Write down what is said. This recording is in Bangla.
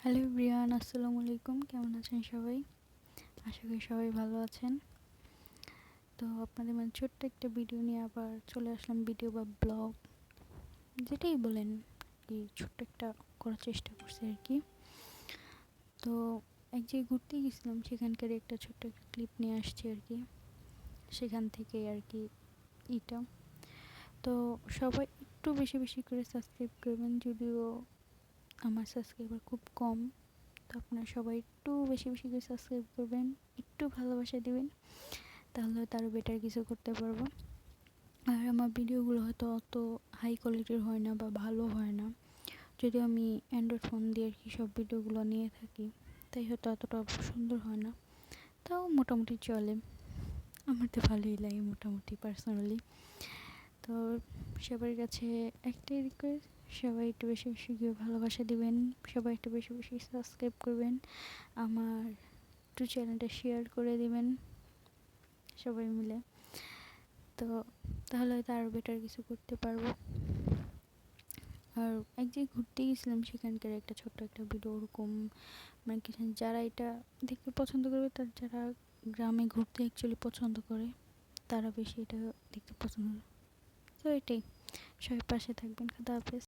হ্যালো এভরিওয়ান, আসসালামু আলাইকুম। কেমন আছেন সবাই? আশা করি সবাই ভালো আছেন। তো আপনাদের মানে ছোট্ট একটা ভিডিও নিয়ে আবার চলে আসলাম। ভিডিও বা ব্লগ যেটাই বলেন, কি ছোট্ট একটা করার চেষ্টা করছি আর কি। তো এক জায়গায় ঘুরতে গেছিলাম, সেখানকার একটা ছোট্ট একটা ক্লিপ নিয়ে আসছি আর কি। সেখান থেকে আর কি এটা। তো সবাই একটু বেশি বেশি করে সাবস্ক্রাইব করবেন, যদিও আমার সাবস্ক্রাইবার খুব কম। তো আপনারা সবাই একটু বেশি বেশি করে সাবস্ক্রাইব করবেন, একটু ভালোবাসা দিবেন, তাহলে হয়তো আরও বেটার কিছু করতে পারবো। আর আমার ভিডিওগুলো হয়তো অত হাই কোয়ালিটির হয় না বা ভালো হয় না, যদিও আমি অ্যান্ড্রয়েড ফোন দিয়ে আর কি সব ভিডিওগুলো নিয়ে থাকি, তাই হয়তো অতটা সুন্দর হয় না, তাও মোটামুটি চলে। আমার তো ভালোই লাগে মোটামুটি পার্সোনালি। তো সবার কাছে একটাই রিকোয়েস্ট, সবাই একটু বেশি বেশি করে ভালোবাসা দিবেন, সবাই একটু বেশি বেশি সাবস্ক্রাইব করবেন, আমার একটু চ্যানেলটা শেয়ার করে দিবেন সবাই মিলে। তো তাহলে হয়তো আরও বেটার কিছু করতে পারবো। আর এক জায়গায় ঘুরতে গেছিলাম, সেখানকার একটা ছোট্ট একটা ভিডিও ওরকম, মানে কি যারা এটা দেখতে পছন্দ করবে, তার যারা গ্রামে ঘুরতে অ্যাকচুয়ালি পছন্দ করে, তারা বেশি এটা দেখতে পছন্দ করে। তো এটাই, সবাই পাশে থাকবেন। খুদা হাফেজ।